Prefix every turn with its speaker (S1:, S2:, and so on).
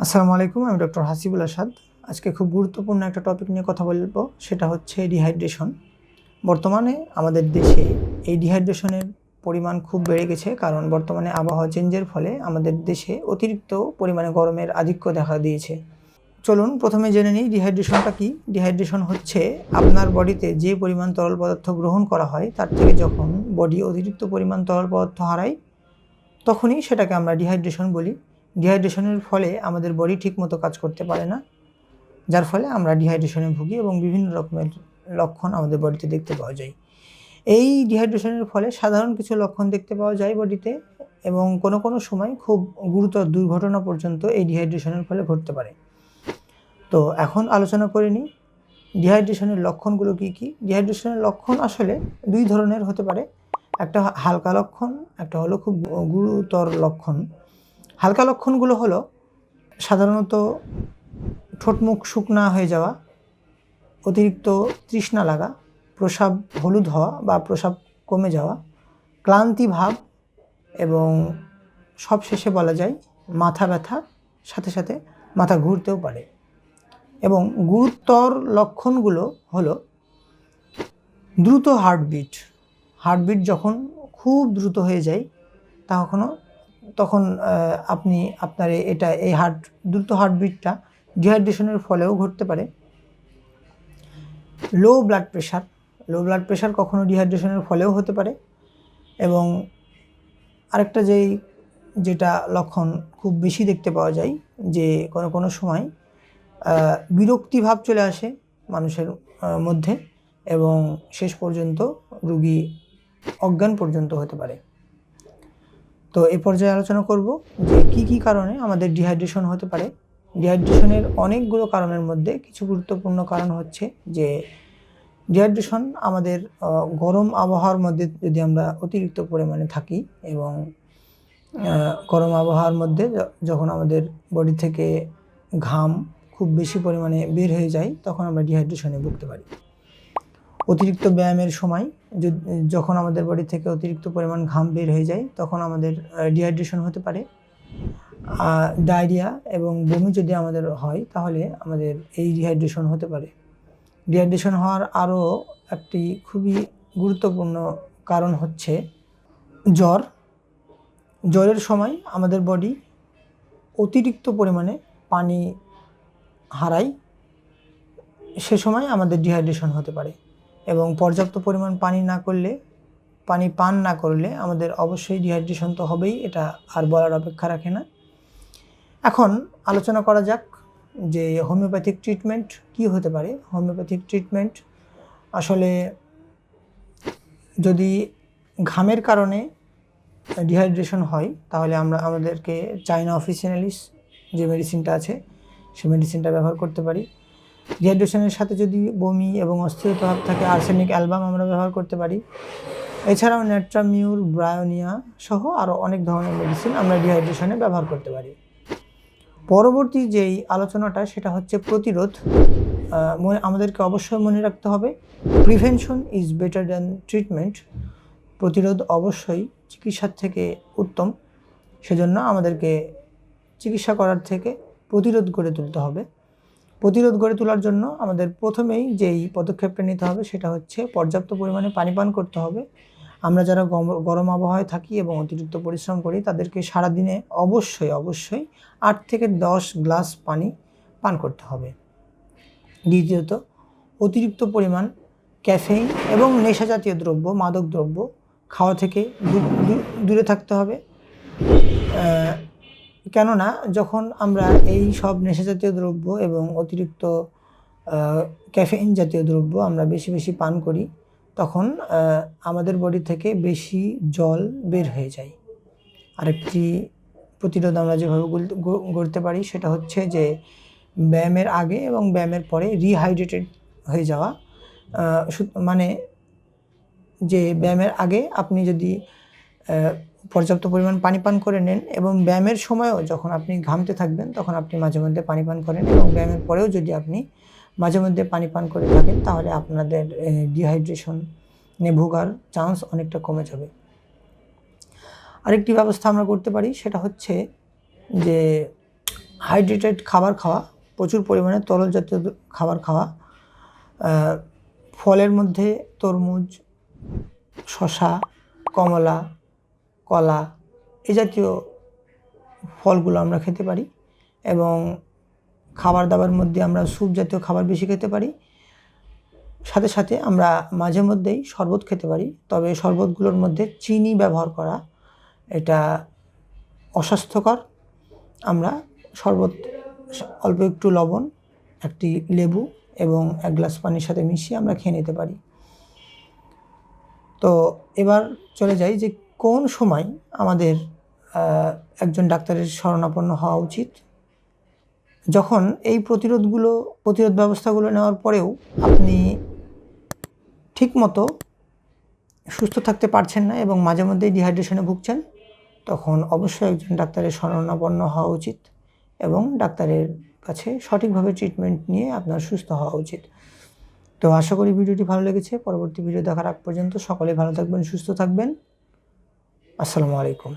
S1: আসসালামু আলাইকুম, আমি ডক্টর হাসিবুল আসাদ। আজকে খুব গুরুত্বপূর্ণ একটা টপিক নিয়ে কথা বলবো, সেটা হচ্ছে ডিহাইড্রেশন। বর্তমানে আমাদের দেশে এই ডিহাইড্রেশনের পরিমাণ খুব বেড়ে গেছে, কারণ বর্তমানে আবহাওয়া চেঞ্জের ফলে আমাদের দেশে অতিরিক্ত পরিমাণে গরমের আধিক্য দেখা দিয়েছে। চলুন প্রথমে জেনে নিই ডিহাইড্রেশনটা কি। ডিহাইড্রেশন হচ্ছে আপনার বডিতে যে পরিমাণ তরল পদার্থ গ্রহণ করা হয় তার থেকে যখন বডি অতিরিক্ত পরিমাণ তরল পদার্থ হারায়, তখনই সেটাকে আমরা ডিহাইড্রেশন বলি। ডিহাইড্রেশনের ফলে আমাদের বডি ঠিকমতো কাজ করতে পারে না, যার ফলে আমরা ডিহাইড্রেশনে ভুগি এবং বিভিন্ন রকমের লক্ষণ আমাদের বডিতে দেখতে পাওয়া যায়। এই ডিহাইড্রেশনের ফলে সাধারণ কিছু লক্ষণ দেখতে পাওয়া যায় বডিতে, এবং কোনো সময় খুব গুরুতর দুর্ঘটনা পর্যন্ত এই ডিহাইড্রেশনের ফলে ঘটতে পারে। তো এখন আলোচনা করে নিই ডিহাইড্রেশনের লক্ষণগুলো কী কী। ডিহাইড্রেশনের লক্ষণ আসলে দুই ধরনের হতে পারে, একটা হালকা লক্ষণ, একটা হলো খুব গুরুতর লক্ষণ। হালকা লক্ষণগুলো হলো সাধারণত ঠোঁটমুখ শুকনা হয়ে যাওয়া, অতিরিক্ত তৃষ্ণা লাগা, প্রস্রাব হলুদ হওয়া বা প্রস্রাব কমে যাওয়া, ক্লান্তি ভাব, এবং সবশেষে বলা যায় মাথা ব্যথা, সাথে সাথে মাথা ঘুরতেও পারে। এবং গুরুতর লক্ষণগুলো হলো দ্রুত হার্টবিট যখন খুব দ্রুত হয়ে যায় তখন আপনি আপনার এই দ্রুত হার্টবিটটা ডিহাইড্রেশনের ফলেও ঘটতে পারে। লো ব্লাড প্রেশার কখনো ডিহাইড্রেশনের ফলেও হতে পারে। এবং আরেকটা যেটা লক্ষণ খুব বেশি দেখতে পাওয়া যায়, যে কোনো সময় বিরক্তিভাব চলে আসে মানুষের মধ্যে, এবং শেষ পর্যন্ত রোগী অজ্ঞান পর্যন্ত হতে পারে। তো এই পর্যায়ে আলোচনা করব যে কী কারণে আমাদের ডিহাইড্রেশন হতে পারে। ডিহাইড্রেশনের অনেকগুলো কারণের মধ্যে কিছু গুরুত্বপূর্ণ কারণ হচ্ছে যে ডিহাইড্রেশন আমাদের গরম আবহাওয়ার মধ্যে যদি আমরা অতিরিক্ত পরিমাণে থাকি, এবং গরম আবহাওয়ার মধ্যে যখন আমাদের বডি থেকে ঘাম খুব বেশি পরিমাণে বের হয়ে যায়, তখন আমরা ডিহাইড্রেশনে ভুগতে পারি। অতিরিক্ত ব্যায়ামের সময় যখন আমাদের বডি থেকে অতিরিক্ত পরিমাণ ঘাম বের হয়ে যায়, তখন আমাদের ডিহাইড্রেশন হতে পারে। ডায়রিয়া এবং বমি যদি আমাদের হয়, তাহলে আমাদের এই ডিহাইড্রেশন হতে পারে। ডিহাইড্রেশন হওয়ার আরও একটি খুবই গুরুত্বপূর্ণ কারণ হচ্ছে জ্বরের সময় আমাদের বডি অতিরিক্ত পরিমাণে পানি হারায়, সে সময় আমাদের ডিহাইড্রেশন হতে পারে। এবং পর্যাপ্ত পরিমাণ পানি পান না করলে আমাদের অবশ্যই ডিহাইড্রেশন তো হবেই, এটা আর বলার অপেক্ষা রাখে না। এখন আলোচনা করা যাক যে হোমিওপ্যাথিক ট্রিটমেন্ট কি হতে পারে। হোমিওপ্যাথিক ট্রিটমেন্ট আসলে, যদি ঘামের কারণে ডিহাইড্রেশন হয়, তাহলে আমাদেরকে চায়না অফিসিনালিস যে মেডিসিনটা আছে, সেই মেডিসিনটা ব্যবহার করতে পারি। ডিহাইড্রেশনের সাথে যদি বমি এবং অস্থিরতা ভাব থাকে, আর্সেনিক অ্যালবাম আমরা ব্যবহার করতে পারি। এছাড়াও নেট্রামিউর, ব্রায়োনিয়া সহ আরও অনেক ধরনের মেডিসিন আমরা ডিহাইড্রেশনে ব্যবহার করতে পারি। পরবর্তী যেই আলোচনাটা, সেটা হচ্ছে প্রতিরোধ। আমাদেরকে অবশ্যই মনে রাখতে হবে, prevention is better than treatment. প্রতিরোধ অবশ্যই চিকিৎসার থেকে উত্তম, সেজন্য আমাদেরকে চিকিৎসা করার থেকে প্রতিরোধ গড়ে তুলতে হবে। প্রতিরোধ গড়ে তোলার জন্য আমাদের প্রথমেই যেই পদক্ষেপটা নিতে হবে, সেটা হচ্ছে পর্যাপ্ত পরিমাণে পানি পান করতে হবে। আমরা যারা গরম আবহাওয়ায় থাকি এবং অতিরিক্ত পরিশ্রম করি, তাদেরকে সারাদিনে অবশ্যই 8 থেকে 10 গ্লাস পানি পান করতে হবে। দ্বিতীয়ত, অতিরিক্ত পরিমাণ ক্যাফেইন এবং নেশা জাতীয় দ্রব্য, মাদক দ্রব্য খাওয়া থেকে দূরে থাকতে হবে। কেননা যখন আমরা এই সব নেশা জাতীয় দ্রব্য এবং অতিরিক্ত ক্যাফেইন জাতীয় দ্রব্য আমরা বেশি পান করি, তখন আমাদের বডি থেকে বেশি জল বের হয়ে যায়। আরেকটি প্রতিরোধ আমরা যেভাবে গড়তে পারি, সেটা হচ্ছে যে ব্যায়ামের আগে এবং ব্যায়ামের পরে রিহাইড্রেটেড হয়ে যাওয়া। মানে যে ব্যায়ামের আগে আপনি যদি পর্যাপ্ত পরিমাণ পানি পান করে নেন, এবং ব্যায়ামের সময়ও যখন আপনি ঘামতে থাকবেন, তখন আপনি মাঝে মধ্যে পানি পান করেন, এবং ব্যায়ামের পরেও যদি আপনি মাঝে মধ্যে পানি পান করে থাকেন, তাহলে আপনাদের ডিহাইড্রেশনে ভোগার চান্স অনেকটা কমে যাবে। আরেকটি ব্যবস্থা আমরা করতে পারি, সেটা হচ্ছে যে হাইড্রেটেড খাবার খাওয়া, প্রচুর পরিমাণে তরল জাতীয় খাবার খাওয়া, ফলের মধ্যে তরমুজ, শসা, কমলা, কলা এই জাতীয় ফলগুলো আমরা খেতে পারি এবং খাবার দাবার মধ্যে আমরা স্যুপ জাতীয় খাবার বেশি খেতে পারি। সাথে সাথে আমরা মাঝে মধ্যেই শরবত খেতে পারি, তবে শরবতগুলোর মধ্যে চিনি ব্যবহার করা এটা অস্বাস্থ্যকর। আমরা শরবত অল্প একটু লবণ, একটি লেবু এবং 1 গ্লাস পানির সাথে মিশিয়ে আমরা খেয়ে নিতে পারি। তো এবার চলে যাই যে কোন সময় আমাদের একজন ডাক্তারের শরণাপন্ন হওয়া উচিত। যখন এই প্রতিরোধ ব্যবস্থাগুলো নেওয়ার পরেও আপনি ঠিকমতো সুস্থ থাকতে পারছেন না এবং মাঝে মধ্যেই ডিহাইড্রেশনে ভুগছেন, তখন অবশ্যই একজন ডাক্তারের শরণাপন্ন হওয়া উচিত এবং ডাক্তারের কাছে সঠিকভাবে ট্রিটমেন্ট নিয়ে আপনার সুস্থ হওয়া উচিত। তো আশা করি ভিডিওটি ভালো লেগেছে। পরবর্তী ভিডিও দেখার আগ পর্যন্ত সকলে ভালো থাকবেন, সুস্থ থাকবেন। আসসালামু আলাইকুম।